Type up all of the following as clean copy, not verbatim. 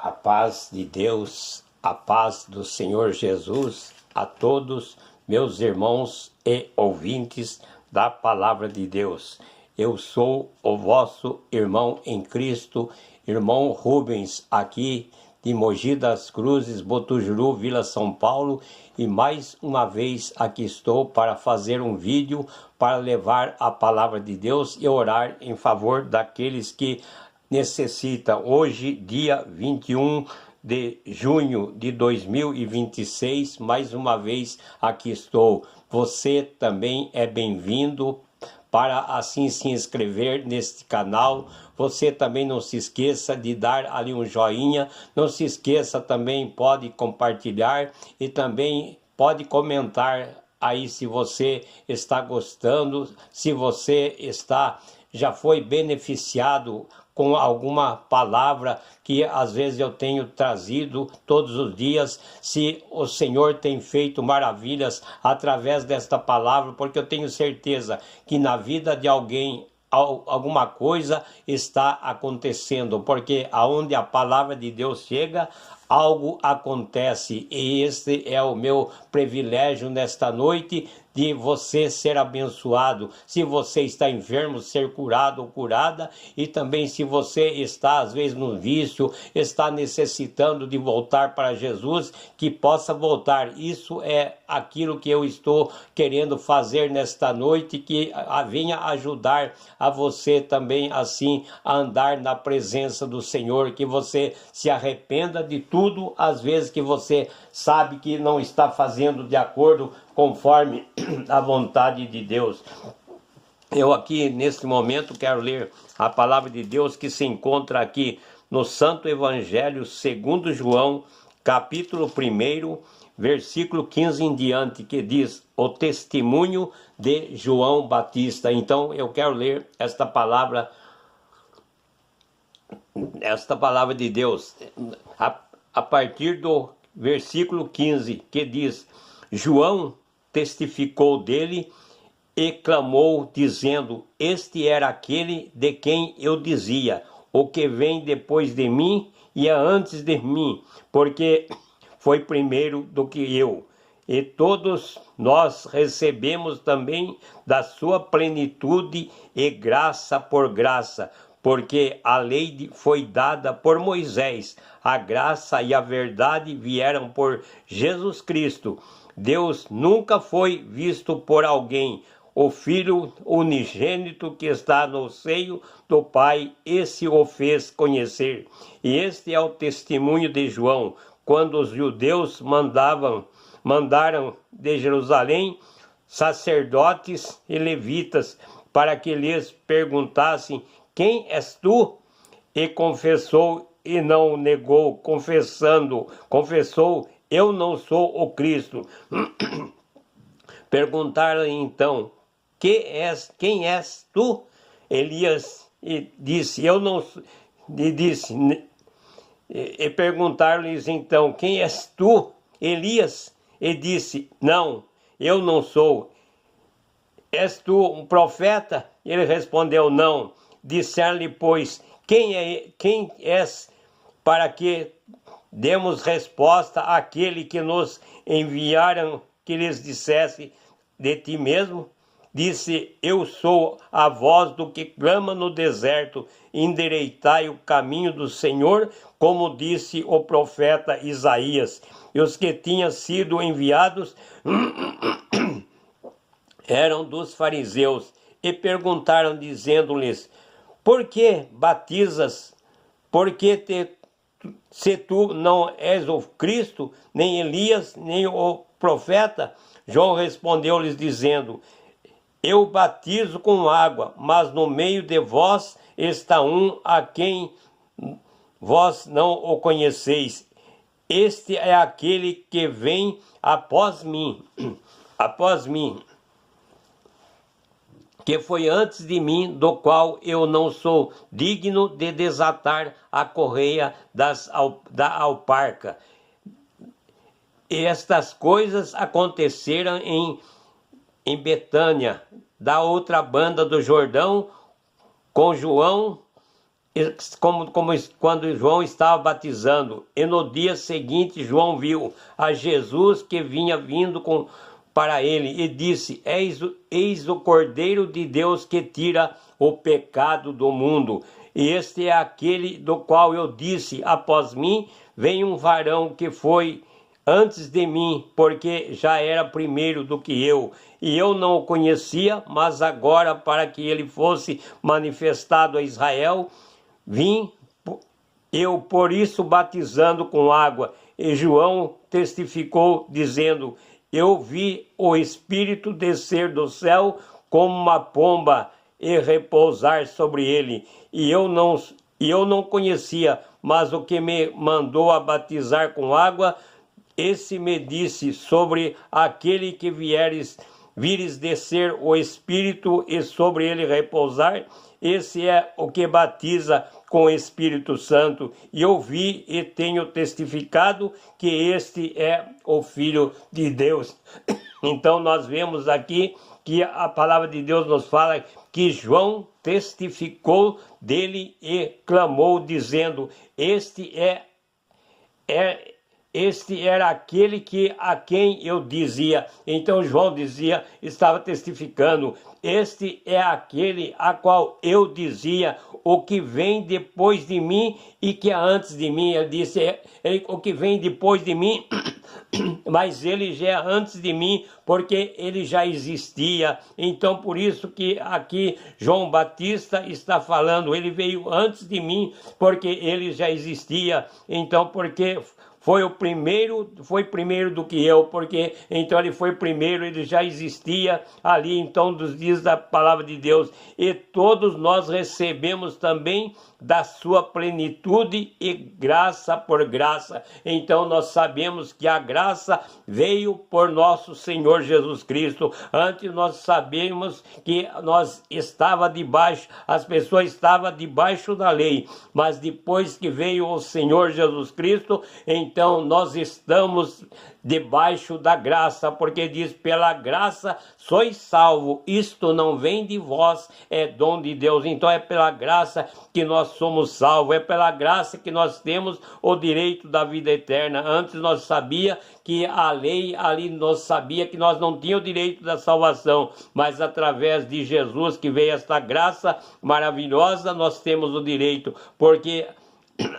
A paz de Deus, a paz do Senhor Jesus a todos meus irmãos e ouvintes da Palavra de Deus. Eu sou o vosso irmão em Cristo, irmão Rubens, aqui de Mogi das Cruzes, Botujuru, Vila São Paulo, e mais uma vez aqui estou para fazer um vídeo para levar a Palavra de Deus e orar em favor daqueles que necessitam. Hoje, dia 21 de junho de 2026, mais uma vez aqui estou. Você também é bem-vindo para assim se inscrever neste canal. Você também não se esqueça de dar ali um joinha, não se esqueça também, pode compartilhar e também pode comentar aí se você está gostando, se você já foi beneficiado com alguma palavra que às vezes eu tenho trazido todos os dias, se o Senhor tem feito maravilhas através desta palavra, porque eu tenho certeza que na vida de alguém alguma coisa está acontecendo, porque aonde a palavra de Deus chega, algo acontece, e este é o meu privilégio nesta noite, de você ser abençoado. Se você está enfermo, ser curado ou curada, e também se você está às vezes no vício, está necessitando de voltar para Jesus, que possa voltar. Isso é aquilo que eu estou querendo fazer nesta noite, que venha ajudar a você também assim a andar na presença do Senhor, que você se arrependa de tudo, às vezes que você sabe que não está fazendo de acordo conforme a vontade de Deus. Eu aqui neste momento quero ler a palavra de Deus que se encontra aqui no Santo Evangelho segundo João, capítulo 1, versículo 15 em diante, que diz: o testemunho de João Batista. Então eu quero ler esta palavra de Deus a partir do versículo 15, que diz: João testificou dele e clamou, dizendo: este era aquele de quem eu dizia, o que vem depois de mim e é antes de mim, porque foi primeiro do que eu. E todos nós recebemos também da sua plenitude e graça por graça, porque a lei foi dada por Moisés, a graça e a verdade vieram por Jesus Cristo. Deus nunca foi visto por alguém. O Filho unigênito que está no seio do Pai, esse o fez conhecer. E este é o testemunho de João, quando os judeus mandaram de Jerusalém sacerdotes e levitas para que lhes perguntassem: quem és tu? E confessou e não negou, confessou: eu não sou o Cristo. Perguntaram então: quem és tu? Elias disse: eu não sou. E perguntaram-lhes então: quem és tu? Elias? E disse: não, eu não sou. És tu um profeta? Ele respondeu: não. Disseram-lhe, pois, quem és, para que demos resposta àquele que nos enviaram, que lhes dissesse: de ti mesmo? Disse: eu sou a voz do que clama no deserto, endireitai o caminho do Senhor, como disse o profeta Isaías. E os que tinham sido enviados eram dos fariseus, e perguntaram, dizendo-lhes: por que batizas? Se tu não és o Cristo, nem Elias, nem o profeta? João respondeu-lhes dizendo: eu batizo com água, mas no meio de vós está um a quem vós não o conheceis. Este é aquele que vem após mim, que foi antes de mim, do qual eu não sou digno de desatar a correia da alparca. E estas coisas aconteceram em Betânia, da outra banda do Jordão, com João como quando João estava batizando, e no dia seguinte João viu a Jesus que vinha vindo para ele, e disse: eis o Cordeiro de Deus que tira o pecado do mundo. E este é aquele do qual eu disse: após mim vem um varão que foi antes de mim, porque já era primeiro do que eu. E eu não o conhecia, mas agora, para que ele fosse manifestado a Israel, vim eu por isso batizando com água. E João testificou, dizendo: eu vi o Espírito descer do céu como uma pomba e repousar sobre ele. E eu não conhecia, mas o que me mandou a batizar com água, esse me disse: sobre aquele que vires descer o Espírito e sobre ele repousar, esse é o que batiza com o Espírito Santo. E eu vi e tenho testificado que este é o Filho de Deus. Então nós vemos aqui que a palavra de Deus nos fala que João testificou dele e clamou, dizendo: este era aquele a quem eu dizia. Então João dizia, estava testificando: este é aquele a qual eu dizia, o que vem depois de mim e que antes de mim. Ele disse: o que vem depois de mim, mas ele já é antes de mim, porque ele já existia. Então por isso que aqui João Batista está falando: ele veio antes de mim, porque ele já existia. Então porque foi primeiro do que eu, porque então ele foi primeiro, ele já existia ali, então, dos dias da palavra de Deus. E todos nós recebemos também da sua plenitude e graça por graça. Então nós sabemos que a graça veio por nosso Senhor Jesus Cristo. Antes nós sabemos que as pessoas estavam debaixo da lei, mas depois que veio o Senhor Jesus Cristo, então nós estamos debaixo da graça, porque diz: pela graça sois salvo, isto não vem de vós, é dom de Deus. Então é pela graça que nós somos salvos, é pela graça que nós temos o direito da vida eterna. Antes nós sabia que a lei ali, nós sabia que nós não tínhamos o direito da salvação, mas através de Jesus, que veio esta graça maravilhosa, nós temos o direito, porque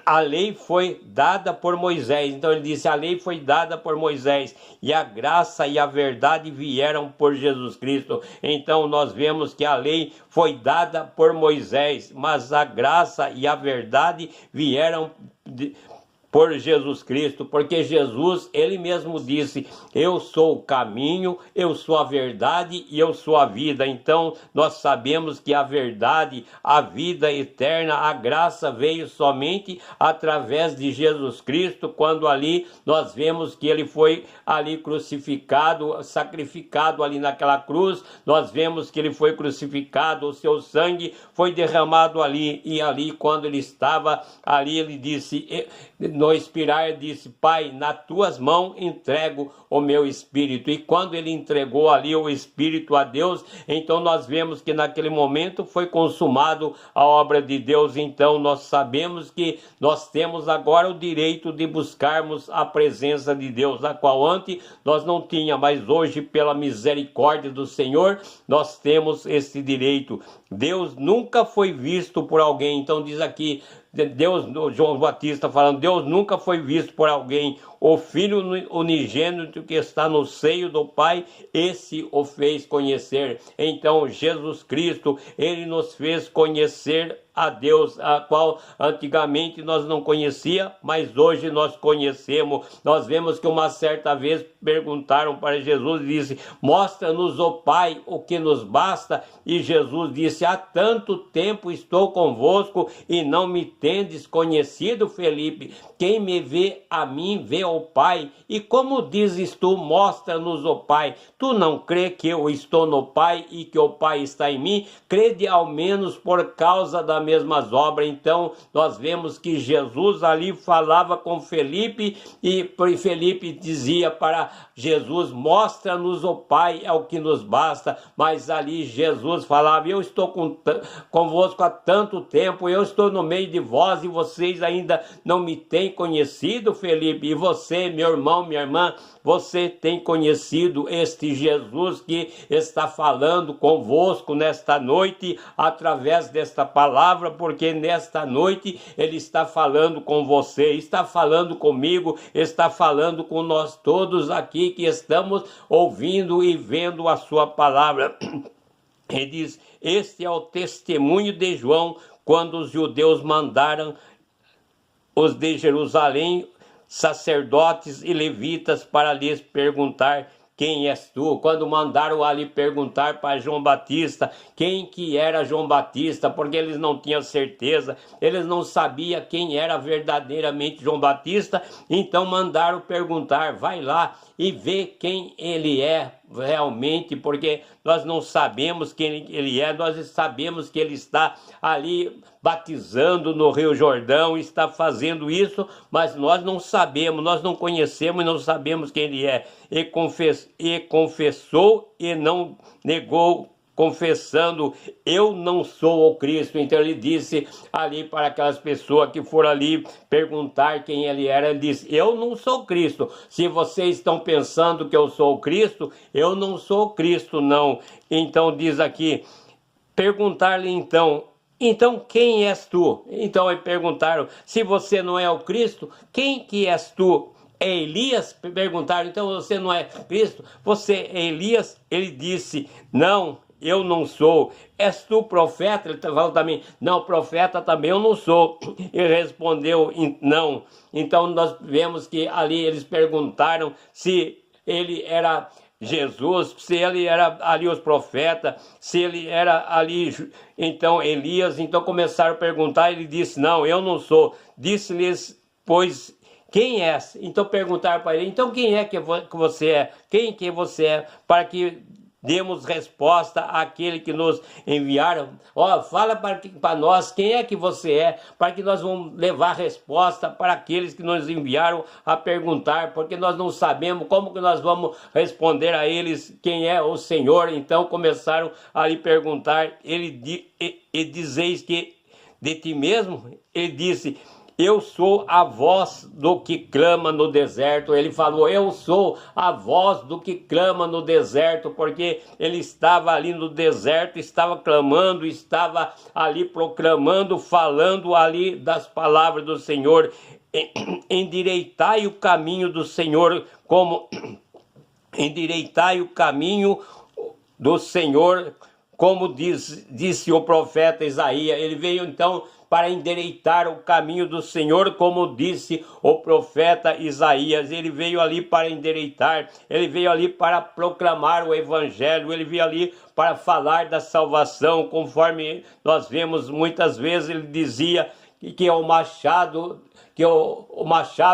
a lei foi dada por Moisés. Então ele disse: a lei foi dada por Moisés, e a graça e a verdade vieram por Jesus Cristo. Então nós vemos que a lei foi dada por Moisés, mas a graça e a verdade vieram por Jesus Cristo, porque Jesus, ele mesmo disse: eu sou o caminho, eu sou a verdade e eu sou a vida. Então nós sabemos que a verdade, a vida eterna, a graça veio somente através de Jesus Cristo, quando ali nós vemos que ele foi ali crucificado, sacrificado ali naquela cruz. Nós vemos que ele foi crucificado, o seu sangue foi derramado ali, e ali quando ele estava ali, ele disse, no expirar, disse: Pai, nas tuas mãos entrego o meu espírito. E quando ele entregou ali o espírito a Deus, então nós vemos que naquele momento foi consumado a obra de Deus. Então nós sabemos que nós temos agora o direito de buscarmos a presença de Deus, a qual antes nós não tínhamos, mas hoje, pela misericórdia do Senhor, nós temos esse direito. Deus nunca foi visto por alguém. Então diz aqui Deus, João Batista falando: Deus nunca foi visto por alguém. O Filho unigênito que está no seio do Pai, esse o fez conhecer. Então Jesus Cristo, ele nos fez conhecer a Deus, a qual antigamente nós não conhecia, mas hoje nós conhecemos. Nós vemos que uma certa vez perguntaram para Jesus e disse: mostra-nos, ó Pai, o que nos basta. E Jesus disse: há tanto tempo estou convosco e não me tendes conhecido, Felipe. Quem me vê a mim, vê ao Pai. E como dizes tu: mostra-nos o Pai? Tu não crê que eu estou no Pai e que o Pai está em mim? Crede ao menos por causa da as mesmas obras. Então nós vemos que Jesus ali falava com Felipe e Felipe dizia para Jesus: mostra-nos o Pai, é o que nos basta. Mas ali Jesus falava: eu estou convosco há tanto tempo, eu estou no meio de vós e vocês ainda não me têm conhecido, Felipe. E você, meu irmão, minha irmã, você tem conhecido este Jesus que está falando convosco nesta noite, através desta palavra, porque nesta noite ele está falando com você, está falando comigo, está falando com nós todos aqui que estamos ouvindo e vendo a sua palavra. Ele diz: este é o testemunho de João, quando os judeus mandaram os de Jerusalém, sacerdotes e levitas, para lhes perguntar: quem és tu? Quando mandaram ali perguntar para João Batista quem que era João Batista, porque eles não tinham certeza, eles não sabiam quem era verdadeiramente João Batista, então mandaram perguntar: vai lá e vê quem ele é realmente, porque nós não sabemos quem ele é, nós sabemos que ele está ali batizando no Rio Jordão, está fazendo isso, mas nós não sabemos, nós não conhecemos e não sabemos quem ele é. E confessou e não negou, confessando: eu não sou o Cristo. Então ele disse ali para aquelas pessoas que foram ali perguntar quem ele era, ele disse: eu não sou o Cristo. Se vocês estão pensando que eu sou o Cristo, eu não sou o Cristo, não. Então diz aqui, perguntar-lhe então quem és tu? Então eles perguntaram: se você não é o Cristo, quem que és tu? É Elias? Perguntaram: então você não é Cristo? Você é Elias? Ele disse: não, eu não sou. És tu profeta? Ele falou também: não, profeta também eu não sou. Ele respondeu: não. Então nós vemos que ali eles perguntaram se ele era Jesus, se ele era ali os profetas, se ele era ali então Elias. Então começaram a perguntar, ele disse: não, eu não sou. Disse-lhes, pois, quem és? Então perguntaram para ele: então quem é que você é? Quem que você é? Para que demos resposta àquele que nos enviaram. Fala para nós quem é que você é, para que nós vamos levar resposta para aqueles que nos enviaram a perguntar, porque nós não sabemos como que nós vamos responder a eles quem é o Senhor. Então começaram a lhe perguntar. E dizeis que de ti mesmo? Ele disse: eu sou a voz do que clama no deserto. Ele falou: eu sou a voz do que clama no deserto, porque ele estava ali no deserto, estava clamando, estava ali proclamando, falando ali das palavras do Senhor. Endireitai o caminho do Senhor, como endireitai o caminho do Senhor, como disse o profeta Isaías. Ele veio então para endireitar o caminho do Senhor, como disse o profeta Isaías. Ele veio ali para endireitar, ele veio ali para proclamar o evangelho, ele veio ali para falar da salvação, conforme nós vemos muitas vezes. Ele dizia que o machado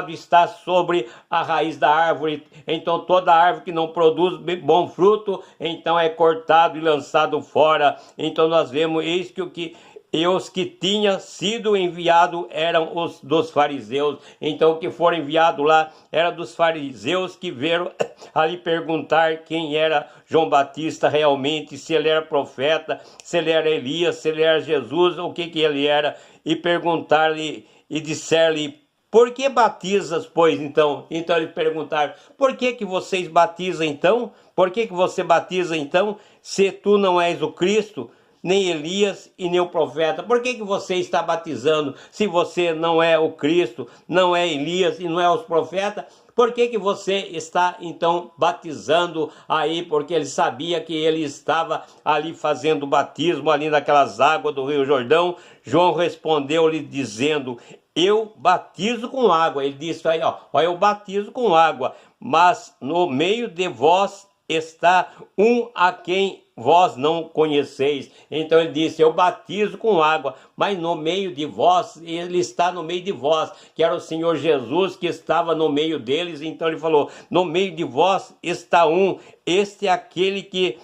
está sobre a raiz da árvore. Então toda árvore que não produz bom fruto, então é cortado e lançado fora. Então nós vemos isso e os que tinham sido enviados eram os dos fariseus. Então o que foram enviados lá era dos fariseus, que vieram ali perguntar quem era João Batista realmente, se ele era profeta, se ele era Elias, se ele era Jesus, o que ele era. E perguntar-lhe e disser-lhe: por que batizas, pois? Então eles perguntaram: por que vocês batizam então? Por que você batiza então, se tu não és o Cristo, nem Elias e nem o profeta? Por que você está batizando se você não é o Cristo, não é Elias e não é os profetas? Por que você está então batizando aí? Porque ele sabia que ele estava ali fazendo batismo ali naquelas águas do Rio Jordão. João respondeu-lhe dizendo: eu batizo com água. Ele disse aí, eu batizo com água, mas no meio de vós está um a quem vós não conheceis. Então ele disse: eu batizo com água, mas no meio de vós, ele está no meio de vós, que era o Senhor Jesus que estava no meio deles. Então ele falou: no meio de vós está um, este é aquele que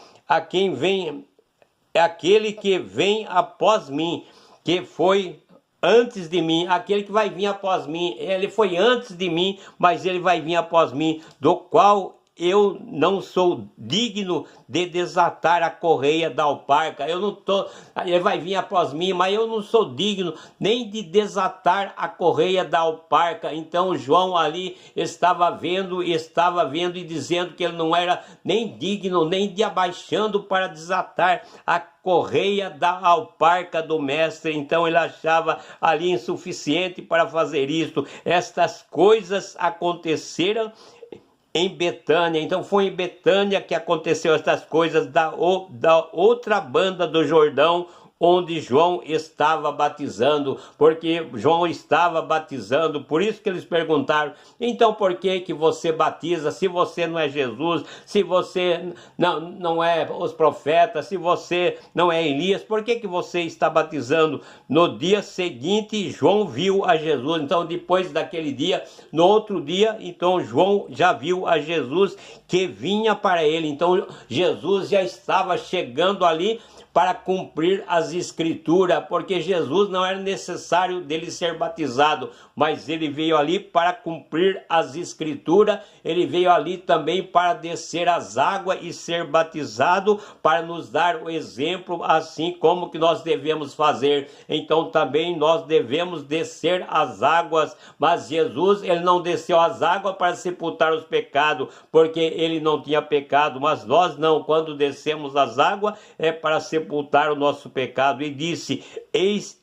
vem após mim, que foi antes de mim, aquele que vai vir após mim, ele foi antes de mim, mas ele vai vir após mim, do qual eu não sou digno de desatar a correia da alparca. Eu não tô, ele vai vir após mim, mas eu não sou digno nem de desatar a correia da alparca. Então João ali estava vendo e dizendo que ele não era nem digno, nem de abaixando para desatar a correia da alparca do mestre. Então ele achava ali insuficiente para fazer isto. Estas coisas aconteceram em Betânia. Então foi em Betânia que aconteceu estas coisas, da outra banda do Jordão, onde João estava batizando, porque João estava batizando. Por isso que eles perguntaram: então por que você batiza se você não é Jesus, se você não é os profetas, se você não é Elias, por que você está batizando? No dia seguinte João viu a Jesus. Então depois daquele dia, no outro dia, então João já viu a Jesus que vinha para ele. Então Jesus já estava chegando ali para cumprir as escrituras, porque Jesus não era necessário dele ser batizado, mas ele veio ali para cumprir as escrituras. Ele veio ali também para descer as águas e ser batizado, para nos dar o exemplo, assim como que nós devemos fazer. Então também nós devemos descer as águas, mas Jesus, ele não desceu as águas para sepultar os pecados, porque ele não tinha pecado, mas nós não. Quando descemos as águas é para sepultar o nosso pecado. E disse: Eis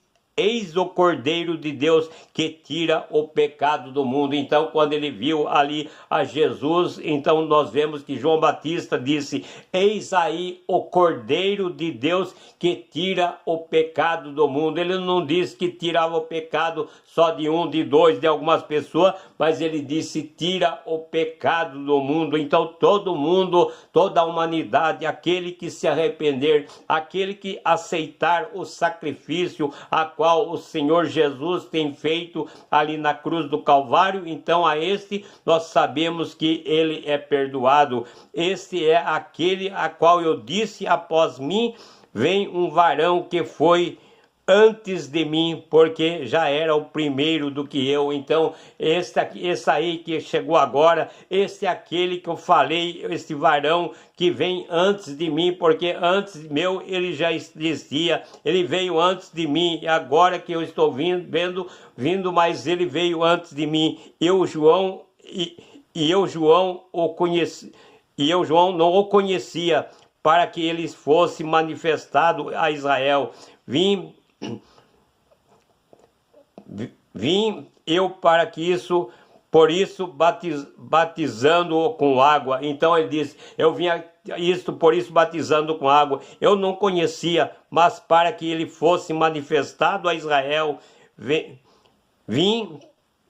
o Cordeiro de Deus que tira o pecado do mundo. Então quando ele viu ali a Jesus, então nós vemos que João Batista disse: eis aí o Cordeiro de Deus que tira o pecado do mundo. Ele não disse que tirava o pecado só de um, de dois, de algumas pessoas, mas ele disse: tira o pecado do mundo. Então todo mundo, toda a humanidade, aquele que se arrepender, aquele que aceitar o sacrifício a qual o Senhor Jesus tem feito ali na cruz do Calvário, então a este nós sabemos que ele é perdoado. Este é aquele a qual eu disse: após mim vem um varão que foi antes de mim, porque já era o primeiro do que eu. Então esse aí que chegou agora, este é aquele que eu falei, este varão que vem antes de mim, porque antes meu ele já existia, ele veio antes de mim, e agora que eu estou vindo, mas ele veio antes de mim. Eu João João não o conhecia, para que ele fosse manifestado a Israel. Vim eu para que isso, por isso batizando-o com água. Então ele disse: eu vim isto por isso batizando com água. Eu não conhecia, mas para que ele fosse manifestado a Israel, vim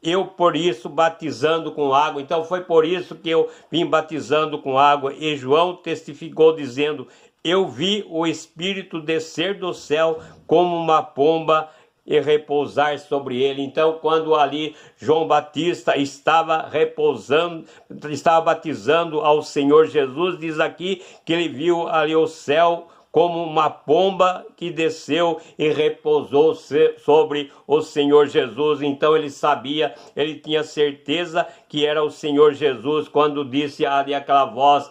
eu por isso batizando com água. Então foi por isso que eu vim batizando com água. E João testificou dizendo: eu vi o Espírito descer do céu como uma pomba e repousar sobre ele. Então quando ali João Batista estava batizando ao Senhor Jesus, diz aqui que ele viu ali o céu como uma pomba que desceu e repousou sobre o Senhor Jesus. Então ele sabia, ele tinha certeza que era o Senhor Jesus, quando disse ali aquela voz,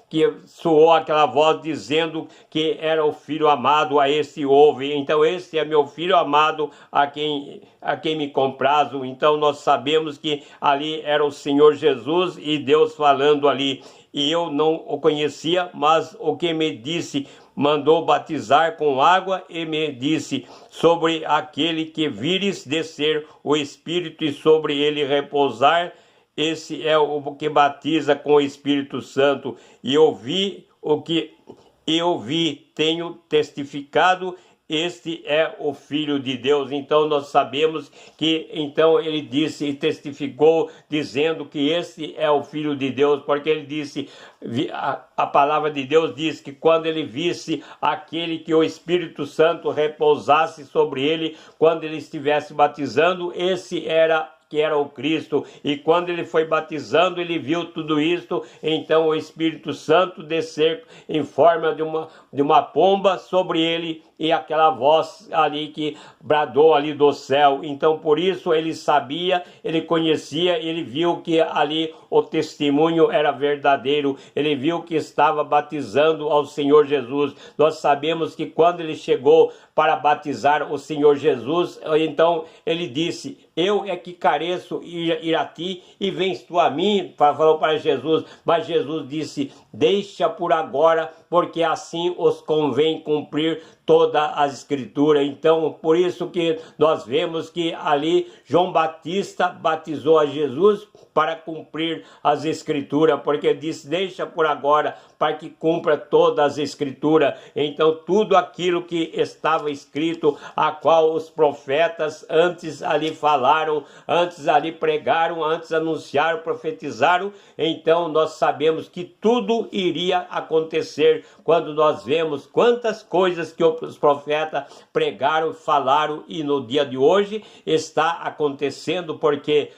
que soou aquela voz dizendo que era o filho amado, a esse ouve. Então esse é meu filho amado, a quem me comprazo. Então nós sabemos que ali era o Senhor Jesus e Deus falando ali. E eu não o conhecia, mas o que me disse, mandou batizar com água e me disse: sobre aquele que vires descer o Espírito e sobre ele repousar, esse é o que batiza com o Espírito Santo. E eu vi o que eu vi, tenho testificado, este é o Filho de Deus. Então nós sabemos que então ele disse e testificou dizendo que este é o Filho de Deus, porque ele disse, a palavra de Deus diz que quando ele visse aquele que o Espírito Santo repousasse sobre ele, quando ele estivesse batizando, esse era o Cristo. E quando ele foi batizando, ele viu tudo isto. Então o Espírito Santo descer em forma de uma pomba sobre ele, e aquela voz ali que bradou ali do céu. Então por isso ele sabia, ele conhecia, ele viu que ali o testemunho era verdadeiro, ele viu que estava batizando ao Senhor Jesus. Nós sabemos que quando ele chegou para batizar o Senhor Jesus, então ele disse: eu é que careço ir a ti, e vens tu a mim, falou para Jesus. Mas Jesus disse: deixa por agora, porque assim os convém cumprir toda a escritura. Então por isso que nós vemos que ali João Batista batizou a Jesus para cumprir as escrituras, porque disse: deixa por agora, para que cumpra todas as escrituras. Então tudo aquilo que estava escrito, a qual os profetas antes ali falaram, antes ali pregaram, antes anunciaram, profetizaram, então nós sabemos que tudo iria acontecer. Quando nós vemos quantas coisas que os profetas pregaram, falaram, e no dia de hoje está acontecendo, porque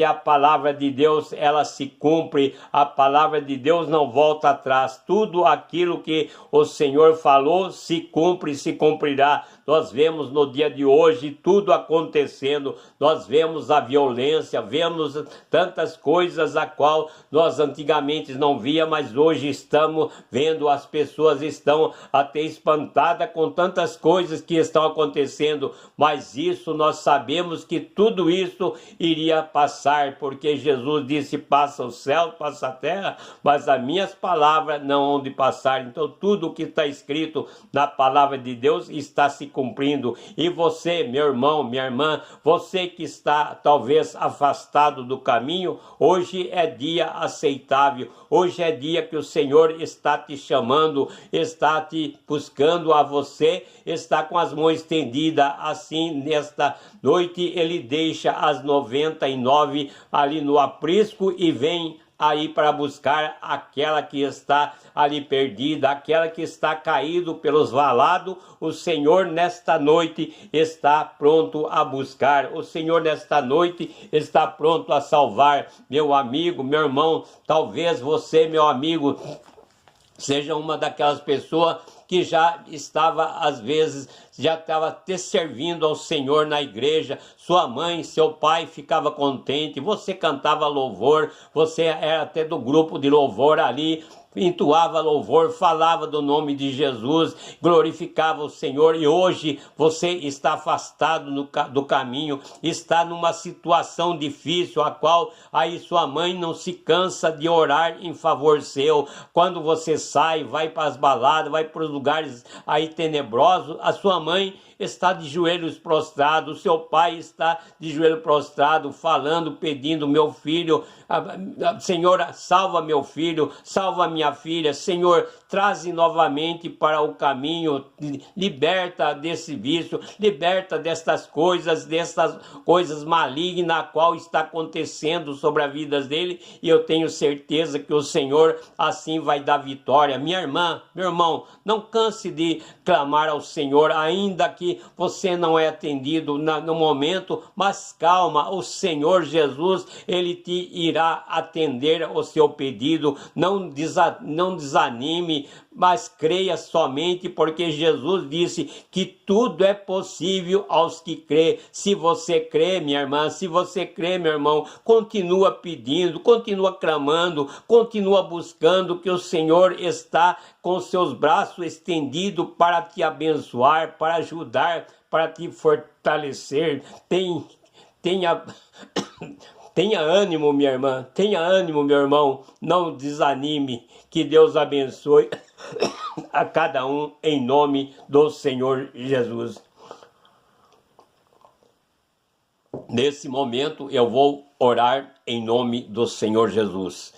a palavra de Deus, ela se cumpre, a palavra de Deus não volta atrás. Tudo aquilo que o Senhor falou se cumpre e se cumprirá. Nós vemos no dia de hoje tudo acontecendo, nós vemos a violência, vemos tantas coisas a qual nós antigamente não via, mas hoje estamos vendo, as pessoas estão até espantadas com tantas coisas que estão acontecendo, mas isso nós sabemos que tudo isso iria passar, porque Jesus disse: passa o céu, passa a terra, mas as minhas palavras não hão de passar. Então tudo o que está escrito na palavra de Deus está se cumprindo. E você, meu irmão, minha irmã, você que está talvez afastado do caminho, hoje é dia aceitável, hoje é dia que o Senhor está te chamando, está te buscando a você, está com as mãos estendidas. Assim, nesta noite, ele deixa as 99 ali no aprisco e vem aí para buscar aquela que está ali perdida, aquela que está caído pelos valados. O Senhor nesta noite está pronto a buscar, o Senhor nesta noite está pronto a salvar. Meu amigo, meu irmão, talvez você, meu amigo, seja uma daquelas pessoas que já estava, às vezes, já estava te servindo ao Senhor na igreja. Sua mãe, seu pai ficava contente, você cantava louvor, você era até do grupo de louvor ali, entoava louvor, falava do nome de Jesus, glorificava o Senhor, e hoje você está afastado do caminho, está numa situação difícil, a qual aí sua mãe não se cansa de orar em favor seu. Quando você sai, vai para as baladas, vai para os lugares aí tenebrosos, a sua mãe está de joelhos prostrados, o seu pai está de joelho prostrado, falando, pedindo: meu filho, Senhor, salva meu filho, salva minha filha, Senhor, traze novamente para o caminho, liberta desse vício, liberta destas coisas malignas a qual está acontecendo sobre a vida dele, e eu tenho certeza que o Senhor assim vai dar vitória. Minha irmã, meu irmão, não canse de clamar ao Senhor, ainda que você não é atendido no momento, mas calma, o Senhor Jesus, ele te irá atender o seu pedido. Não desanime, mas creia somente, porque Jesus disse que tudo é possível aos que crê. Se você crê, minha irmã, se você crê, meu irmão, continua pedindo, continua clamando, continua buscando, que o Senhor está com seus braços estendidos para te abençoar, para ajudar, para te fortalecer. Tenha ânimo, minha irmã, tenha ânimo, meu irmão, não desanime. Que Deus abençoe a cada um, em nome do Senhor Jesus. Nesse momento eu vou orar em nome do Senhor Jesus.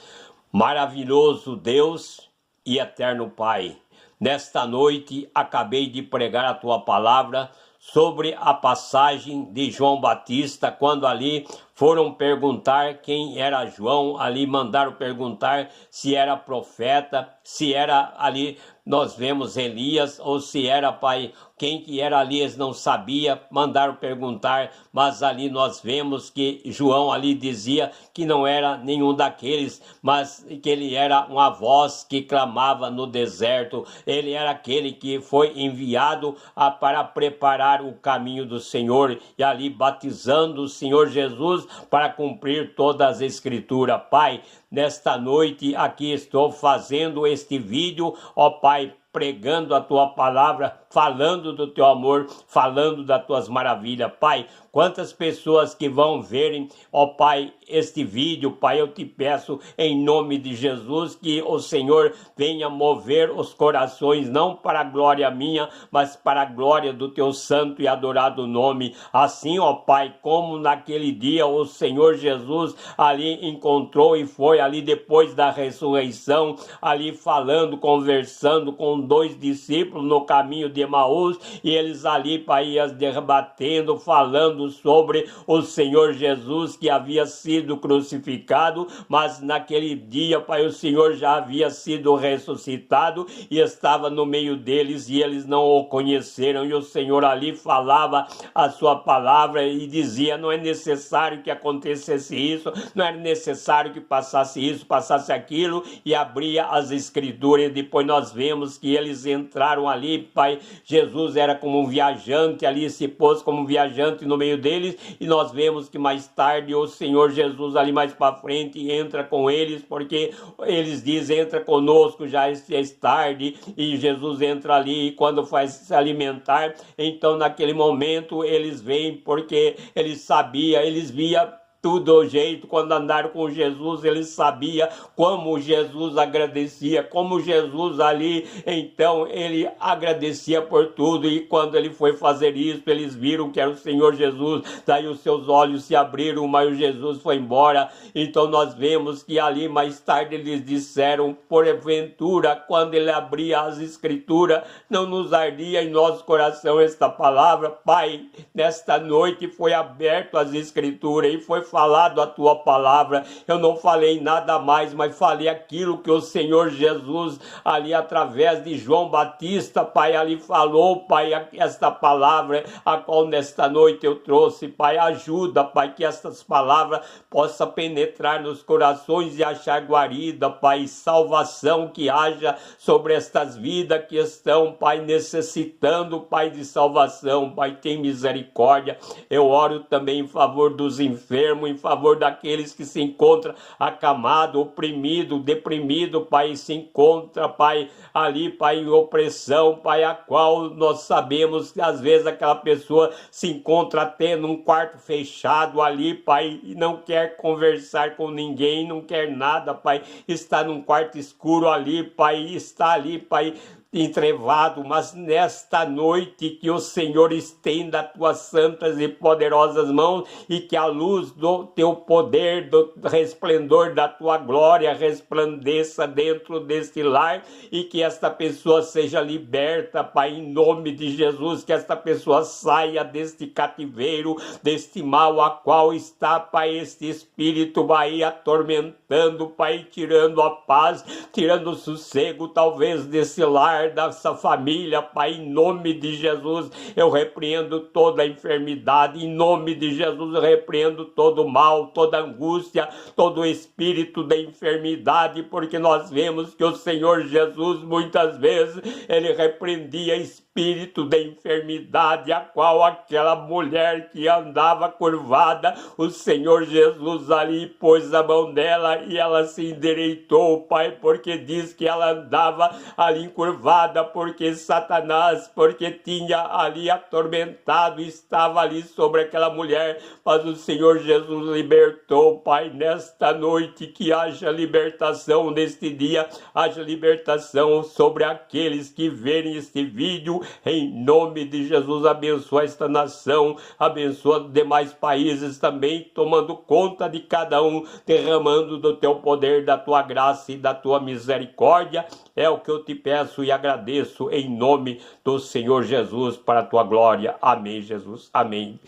Maravilhoso Deus e eterno Pai, nesta noite acabei de pregar a tua palavra sobre a passagem de João Batista, quando ali foram perguntar quem era João, ali mandaram perguntar se era profeta, se era ali, nós vemos Elias, ou se era, pai, quem que era ali, eles não sabia, mandaram perguntar, mas ali nós vemos que João ali dizia que não era nenhum daqueles, mas que ele era uma voz que clamava no deserto, ele era aquele que foi enviado para preparar o caminho do Senhor, e ali batizando o Senhor Jesus para cumprir todas as escrituras. Pai, nesta noite aqui estou fazendo este vídeo, ó Pai, pregando a tua palavra, falando do teu amor, falando das tuas maravilhas. Pai, quantas pessoas que vão verem, ó Pai, este vídeo, Pai, eu te peço em nome de Jesus que o Senhor venha mover os corações, não para a glória minha, mas para a glória do teu santo e adorado nome. Assim, ó Pai, como naquele dia o Senhor Jesus ali encontrou e foi ali depois da ressurreição, ali falando, conversando com 2 discípulos no caminho de Emaús, e eles ali, Pai, iam debatendo, falando sobre o Senhor Jesus que havia sido crucificado, mas naquele dia, Pai, o Senhor já havia sido ressuscitado e estava no meio deles, e eles não o conheceram, e o Senhor ali falava a sua palavra e dizia: não é necessário que acontecesse isso, não era necessário que passasse isso, passasse aquilo, e abria as escrituras, e depois nós vemos que eles entraram ali, Pai, Jesus era como um viajante ali, se pôs como um viajante no meio deles, e nós vemos que mais tarde o Senhor Jesus ali mais para frente entra com eles, porque eles dizem: entra conosco, já é tarde, e Jesus entra ali, e quando faz se alimentar, então naquele momento eles vêm, porque eles via tudo o jeito, quando andaram com Jesus, eles sabiam como Jesus agradecia, como Jesus ali, então ele agradecia por tudo, e quando ele foi fazer isso, eles viram que era o Senhor Jesus, daí os seus olhos se abriram, mas o Jesus foi embora. Então nós vemos que ali mais tarde eles disseram: porventura, quando ele abria as escrituras, não nos ardia em nosso coração esta palavra? Pai, nesta noite foi aberto as escrituras e foi falado a tua palavra. Eu não falei nada mais, mas falei aquilo que o Senhor Jesus ali através de João Batista, Pai, ali falou, Pai, esta palavra a qual nesta noite eu trouxe. Pai, ajuda, Pai, que estas palavras possam penetrar nos corações e achar guarida, Pai, salvação que haja sobre estas vidas que estão, Pai, necessitando, Pai, de salvação. Pai, tem misericórdia. Eu oro também em favor dos enfermos, em favor daqueles que se encontram acamado, oprimido, deprimido, Pai, se encontra, Pai, ali, Pai, em opressão, Pai, a qual nós sabemos que às vezes aquela pessoa se encontra até num quarto fechado ali, Pai, e não quer conversar com ninguém, não quer nada, Pai, está num quarto escuro ali, Pai, está ali, Pai, entrevado, mas nesta noite que o Senhor estenda as tuas santas e poderosas mãos, e que a luz do teu poder, do resplendor da tua glória resplandeça dentro deste lar, e que esta pessoa seja liberta, Pai, em nome de Jesus, que esta pessoa saia deste cativeiro, deste mal a qual está, Pai, este espírito, Pai, atormentando, Pai, tirando a paz, tirando o sossego, talvez, desse lar, dessa família, Pai, em nome de Jesus, eu repreendo toda a enfermidade, em nome de Jesus, eu repreendo todo o mal, toda a angústia, todo o espírito da enfermidade, porque nós vemos que o Senhor Jesus, muitas vezes, ele repreendia espírito da enfermidade, a qual aquela mulher que andava curvada, o Senhor Jesus ali pôs a mão dela e ela se endireitou, Pai, porque diz que ela andava ali encurvada, porque Satanás, porque tinha ali atormentado, estava ali sobre aquela mulher, mas o Senhor Jesus libertou, Pai, nesta noite, que haja libertação neste dia, haja libertação sobre aqueles que verem este vídeo, em nome de Jesus. Abençoa esta nação, abençoa os demais países também, tomando conta de cada um, derramando do teu poder, da tua graça e da tua misericórdia. É o que eu te peço e agradeço em nome do Senhor Jesus, para a tua glória. Amém, Jesus. Amém.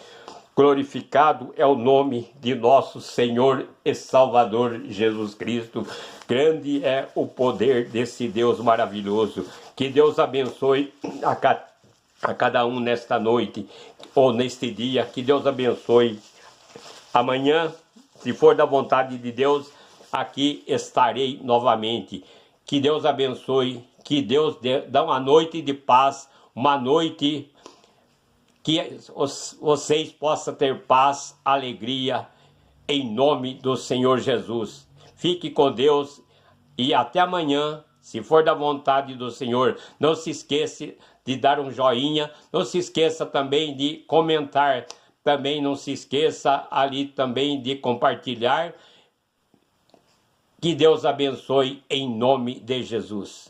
Glorificado é o nome de nosso Senhor e Salvador Jesus Cristo. Grande é o poder desse Deus maravilhoso. Que Deus abençoe a cada um nesta noite ou neste dia. Que Deus abençoe. Amanhã, se for da vontade de Deus, aqui estarei novamente. Que Deus abençoe. Que Deus dê uma noite de paz, uma noite que vocês possam ter paz, alegria, em nome do Senhor Jesus. Fique com Deus e até amanhã, se for da vontade do Senhor. Não se esqueça de dar um joinha, não se esqueça também de comentar, também não se esqueça ali também de compartilhar. Que Deus abençoe em nome de Jesus.